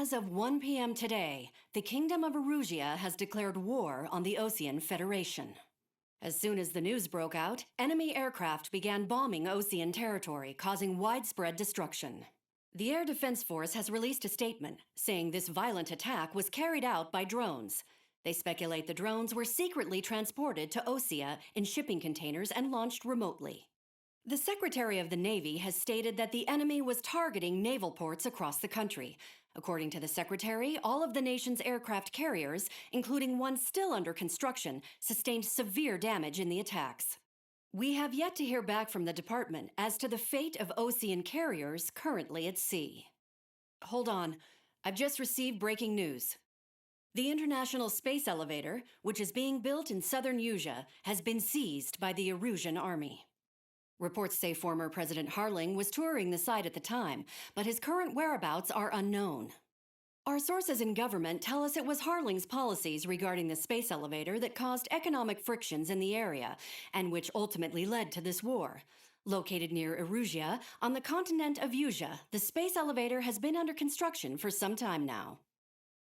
As of 1 p.m. today, the Kingdom of Erusia has declared war on the Osean Federation. As soon as the news broke out, enemy aircraft began bombing Osean territory, causing widespread destruction. The Air Defense Force has released a statement saying this violent attack was carried out by drones. They speculate the drones were secretly transported to Osea in shipping containers and launched remotely. The Secretary of the Navy has stated that the enemy was targeting naval ports across the country. According to the Secretary, all of the nation's aircraft carriers, including one still under construction, sustained severe damage in the attacks. We have yet to hear back from the department as to the fate of Osean carriers currently at sea. Hold on, I've just received breaking news. The International Space Elevator, which is being built in southern Erusia, has been seized by the Erusian army. Reports say former President Harling was touring the site at the time, but his current whereabouts are unknown. Our sources in government tell us it was Harling's policies regarding the space elevator that caused economic frictions in the area, and which ultimately led to this war. Located near Erusia, on the continent of Erusia, the space elevator has been under construction for some time now.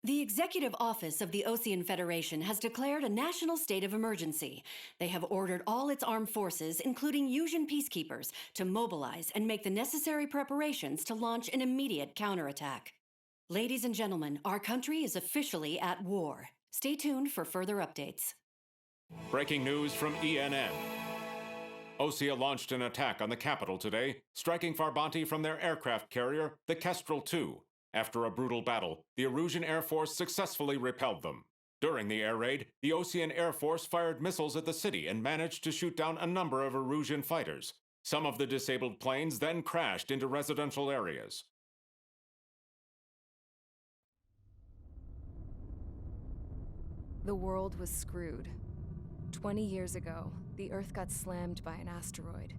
The Executive Office of the Osean Federation has declared a national state of emergency. They have ordered all its armed forces, including Erusian peacekeepers, to mobilize and make the necessary preparations to launch an immediate counterattack. Ladies and gentlemen, our country is officially at war. Stay tuned for further updates. Breaking news from ENN. Osea launched an attack on the capital today, striking Farbanti from their aircraft carrier, the Kestrel II. After a brutal battle, the Erusian Air Force successfully repelled them. During the air raid, the Osean Air Force fired missiles at the city and managed to shoot down a number of Erusian fighters. Some of the disabled planes then crashed into residential areas. The world was screwed. 20 years ago, the Earth got slammed by an asteroid.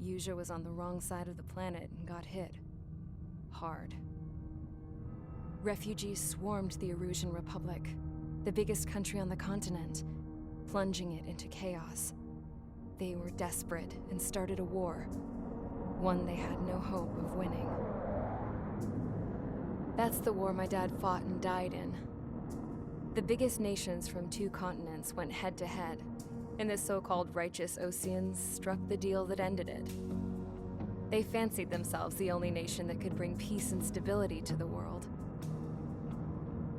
Erusia was on the wrong side of the planet and got hit. Hard. Refugees swarmed the Erusian Republic, the biggest country on the continent, plunging it into chaos. They were desperate and started a war, one they had no hope of winning. That's the war my dad fought and died in. The biggest nations from 2 continents went head-to-head, and the so-called righteous Oseans struck the deal that ended it. They fancied themselves the only nation that could bring peace and stability to the world.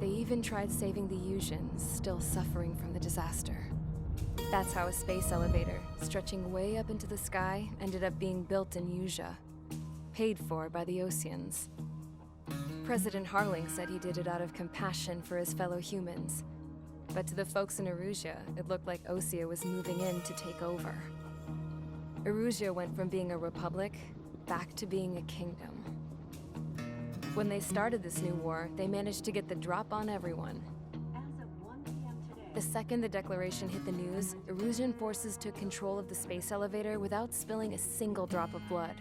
They even tried saving the Erusians, still suffering from the disaster. That's how a space elevator, stretching way up into the sky, ended up being built in Erusia, paid for by the Oseans. President Harling said he did it out of compassion for his fellow humans. But to the folks in Erusia, it looked like Osea was moving in to take over. Erusia went from being a republic back to being a kingdom. When they started this new war, they managed to get the drop on everyone. As of 1 p.m. today, The second the declaration hit the news, Erusian forces took control of the space elevator without spilling a single drop of blood.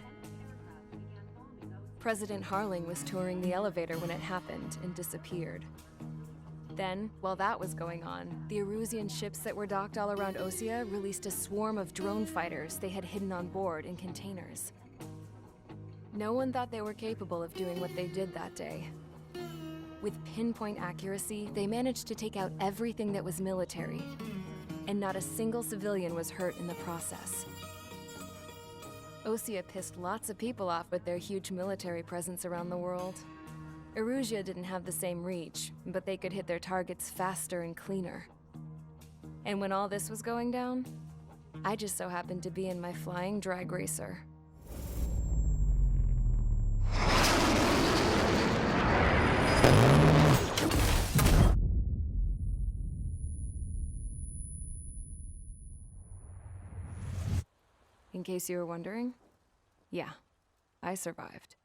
President Harling was touring the elevator when it happened and disappeared. Then, while that was going on, the Erusian ships that were docked all around Osea released a swarm of drone fighters they had hidden on board in containers. No one thought they were capable of doing what they did that day. With pinpoint accuracy, they managed to take out everything that was military, and not a single civilian was hurt in the process. Osea pissed lots of people off with their huge military presence around the world. Erusia didn't have the same reach, but they could hit their targets faster and cleaner. And when all this was going down, I just so happened to be in my flying drag racer. In case you were wondering, yeah, I survived.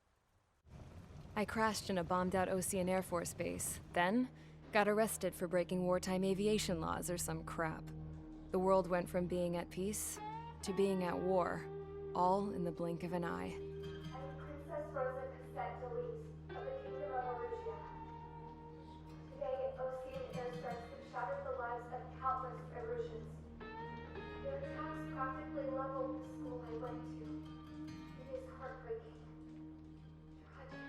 I crashed in a bombed-out Osean Air Force base, then got arrested for breaking wartime aviation laws or some crap. The world went from being at peace to being at war, all in the blink of an eye. Princess Rosa Cassette Delete of the Kingdom of Erusia. Today, Osean airstrikes have shattered the lives of countless Erusians. Their attacks practically leveled the school I went to. It is heartbreaking. Tragic.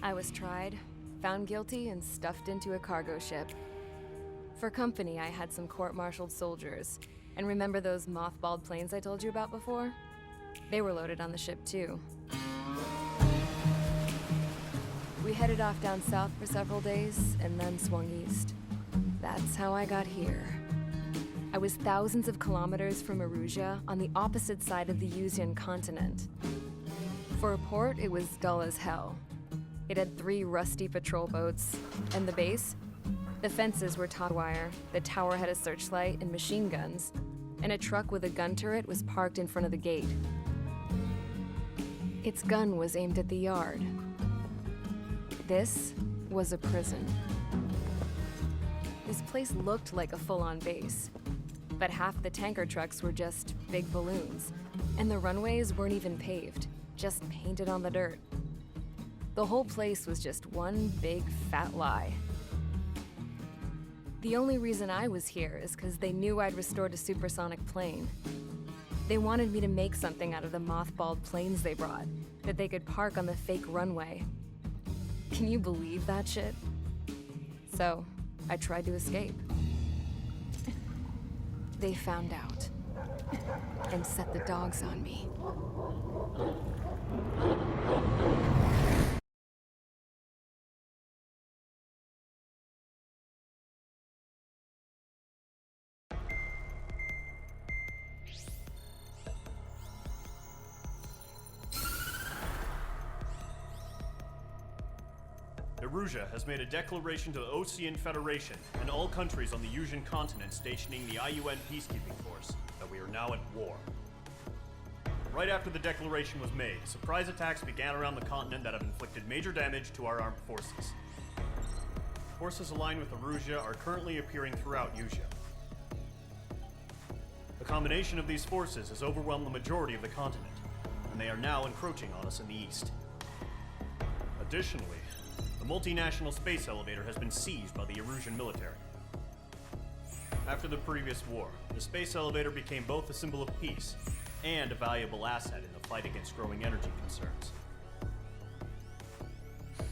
I was tried, found guilty, and stuffed into a cargo ship. For company, I had some court-martialed soldiers. And remember those mothballed planes I told you about before? They were loaded on the ship too. We headed off down south for several days, and then swung east. That's how I got here. I was thousands of kilometers from Erusia, on the opposite side of the Yuzian continent. For a port, it was dull as hell. It had 3 rusty patrol boats. And the base? The fences were taut wire, the tower had a searchlight and machine guns, and a truck with a gun turret was parked in front of the gate. Its gun was aimed at the yard. This was a prison. This place looked like a full-on base, but half the tanker trucks were just big balloons, and the runways weren't even paved, just painted on the dirt. The whole place was just one big fat lie. The only reason I was here is because they knew I'd restored a supersonic plane. They wanted me to make something out of the mothballed planes they brought, that they could park on the fake runway. Can you believe that shit? So, I tried to escape. They found out, and set the dogs on me. Erusia has made a declaration to the Ocean Federation and all countries on the Yuzian continent stationing the IUN peacekeeping force that we are now at war. Right after the declaration was made, surprise attacks began around the continent that have inflicted major damage to our armed forces. Forces aligned with Erusia are currently appearing throughout Yusia. The combination of these forces has overwhelmed the majority of the continent, and they are now encroaching on us in the east. Additionally, the multinational space elevator has been seized by the Erusian military. After the previous war, the space elevator became both a symbol of peace and a valuable asset in the fight against growing energy concerns.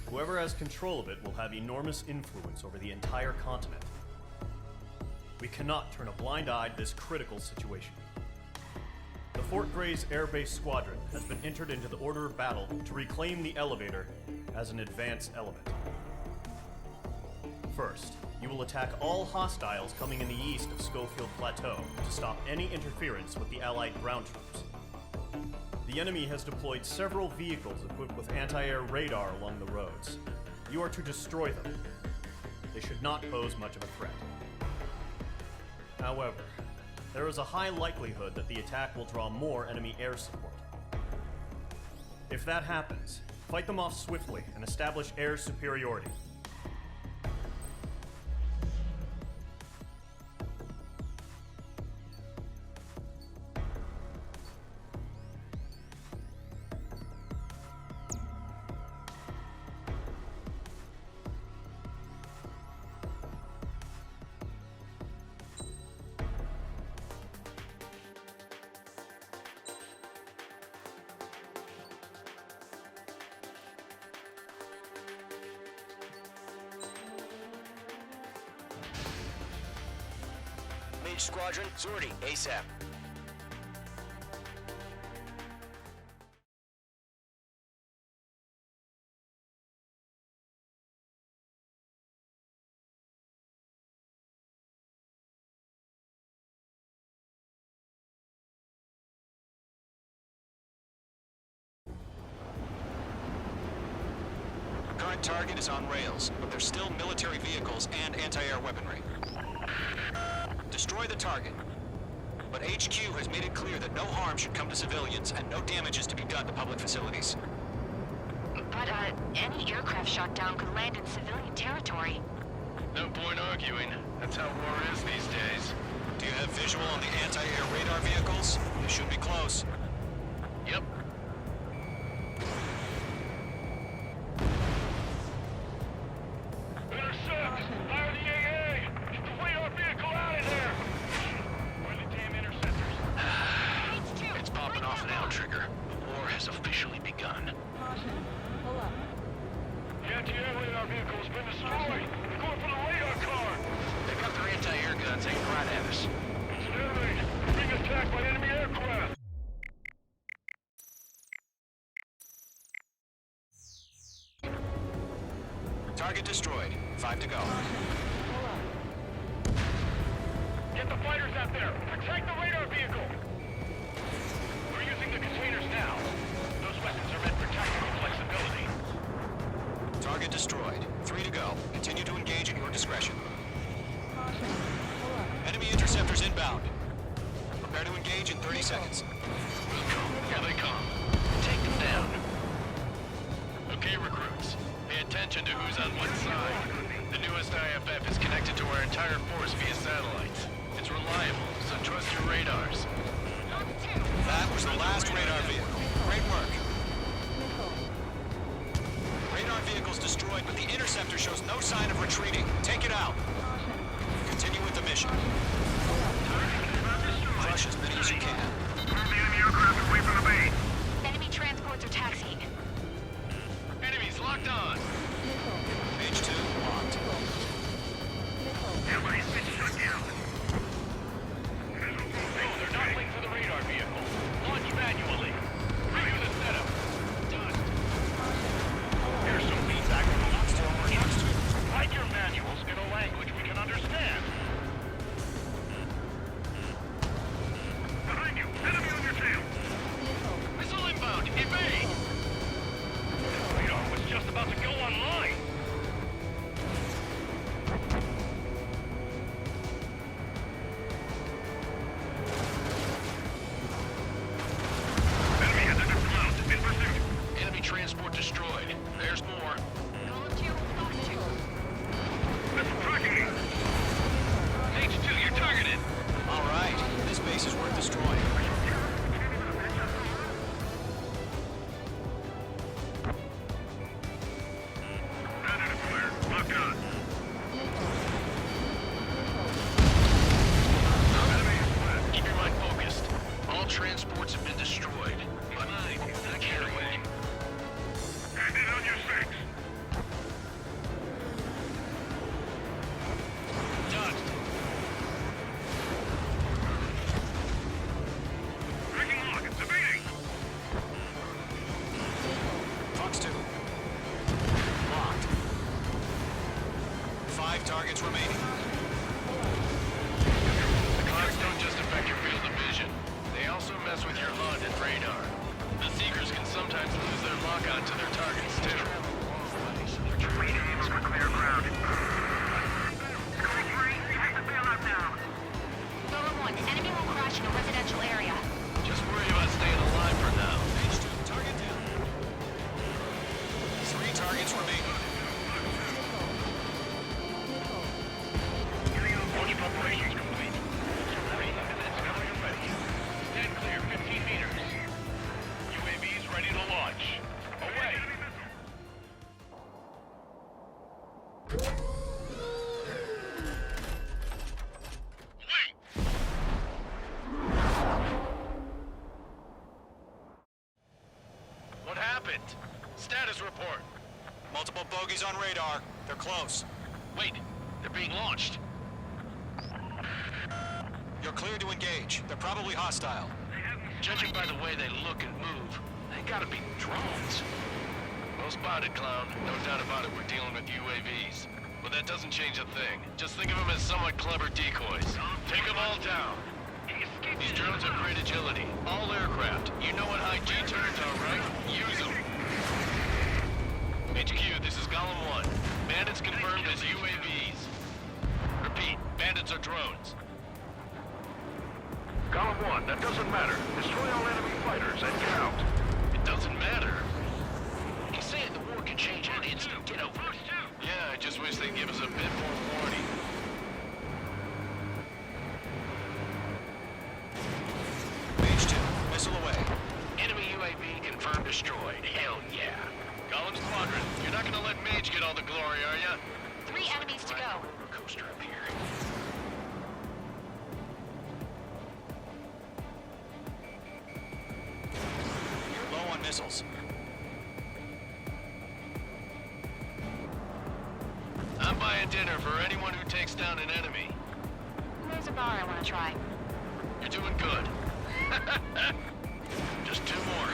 Whoever has control of it will have enormous influence over the entire continent. We cannot turn a blind eye to this critical situation. The Fort Gray's Air Base Squadron has been entered into the order of battle to reclaim the elevator as an advance element. First, you will attack all hostiles coming in the east of Schofield Plateau to stop any interference with the Allied ground troops. The enemy has deployed several vehicles equipped with anti-air radar along the roads. You are to destroy them. They should not pose much of a threat. However, there is a high likelihood that the attack will draw more enemy air support. If that happens, fight them off swiftly and establish air superiority. Mage Squadron, sortie, ASAP. Current target is on rails, but there's still military vehicles and anti-air weaponry. Destroy the target. But HQ has made it clear that no harm should come to civilians and no damage is to be done to public facilities. But, any aircraft shot down could land in civilian territory. No point arguing. That's how war is these days. Do you have visual on the anti-air radar vehicles? They should be close. Yep. Intercept! Fire the AA! Get the radar vehicle out of there! Where are the damn interceptors? It's popping off now, Trigger. The war has officially begun. Target destroyed. 5 to go. Get the fighters out there! Protect the radar vehicle! We're using the containers now. Those weapons are meant for tactical flexibility. Target destroyed. 3 to go. Continue to engage at your discretion. Enemy interceptors inbound. Prepare to engage in 30 seconds. Here they come. Take them down. Okay, recruits. Pay attention to who's on what side. The newest IFF is connected to our entire force via satellites. It's reliable, so trust your radars. That was the last radar vehicle. Great work. Radar vehicle's destroyed, but the interceptor shows no sign of retreating. Take it out. Continue with the mission. Crush as many as you can. Move the enemy aircraft away from the base. Enemy transports are taxiing. Enemies locked on. Page 2 locked. Everybody's been shut down. No, they're not linked to the radar vehicle. Launch manually. Review the setup. Done. Here's some feedback from the former. Write your manuals in a language we can understand. Behind you! Enemy on your tail! Missile inbound! Evade! Radar was just about to go online! Enemy has entered the clouds. In pursuit. Enemy transport destroyed. There's more. Column 2, Fox 2. Missile tracking me! H2, you're targeted! All right. This base is worth destroying. Bandit clear. Lock on. Keep your mind focused. All transports have been destroyed. But I can't wait. Bandit on your 6. Done. Breaking lock. It's evading. Fox 2. Locked. 5 targets remaining. The clouds don't just affect your field of vision. They also mess with your HUD and radar. The Seekers can sometimes lose their lock-on to their targets, too. Aim for clear ground. Code 3, you have to bail out now. Golem 1, enemy will crash in a residential area. Just worry about staying alive for now. Page 2, target down. 3 targets remaining. Launch preparations complete. 3 minutes until you're ready. Stand clear, 15 meters. UAVs ready to launch. Away! Wait! What happened? Status report. Multiple bogies on radar. They're close. Wait, they're being launched. You're clear to engage. They're probably hostile. Judging by the way they look and move, they gotta be drones. Well spotted, clown. No doubt about it, we're dealing with UAVs. But that doesn't change a thing. Just think of them as somewhat clever decoys. Take them all down. These drones have great agility. All aircraft. You know what high G turns are, right? Use them. HQ, this is Golem 1. Bandits confirmed as UAVs. Repeat, bandits are drones. Golem 1, that doesn't matter. Destroy all enemy fighters and get out. It doesn't matter. He's saying the war can change in an instant. Get over it. Yeah, I just wish they'd give us a bit more warning. Page 2, missile away. Enemy UAV confirmed destroyed. Hell yeah. Golem Squadron, you're not gonna let Mage get all the glory, are ya? 3 enemies to go. Roller coaster up here. You're low on missiles. I'm buying dinner for anyone who takes down an enemy. There's a bar I want to try. You're doing good. Just 2 more.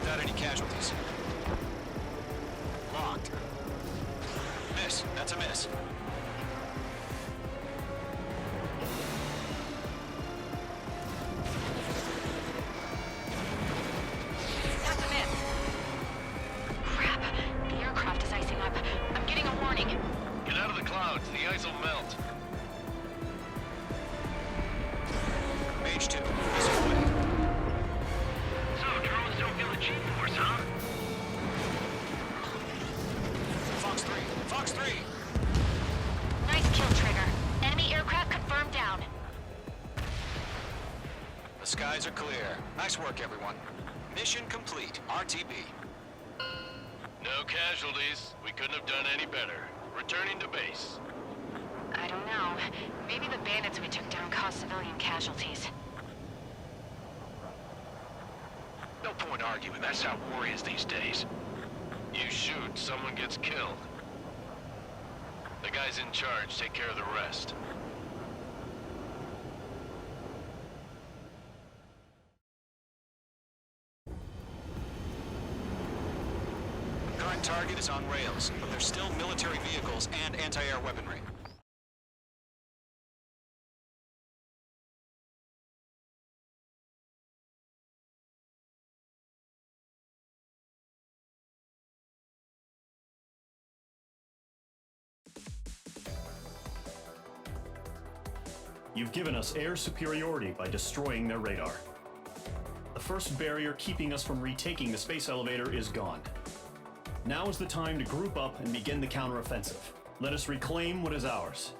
without any casualties. Locked. Miss. That's a miss. That's a miss. Crap. The aircraft is icing up. I'm getting a warning. Get out of the clouds. The ice will melt. Mage 2. Missile away. So, drones don't feel the G-force, huh? Fox 3. Fox 3. Nice kill, Trigger. Enemy aircraft confirmed down. The skies are clear. Nice work, everyone. Mission complete. RTB. No casualties. We couldn't have done any better. Returning to base. I don't know. Maybe the bandits we took down caused civilian casualties. No point arguing. That's how war is these days. You shoot, someone gets killed. The guys in charge take care of the rest. Current target is on rails, but there's still military vehicles and anti-air weaponry. You've given us air superiority by destroying their radar. The first barrier keeping us from retaking the space elevator is gone. Now is the time to group up and begin the counteroffensive. Let us reclaim what is ours.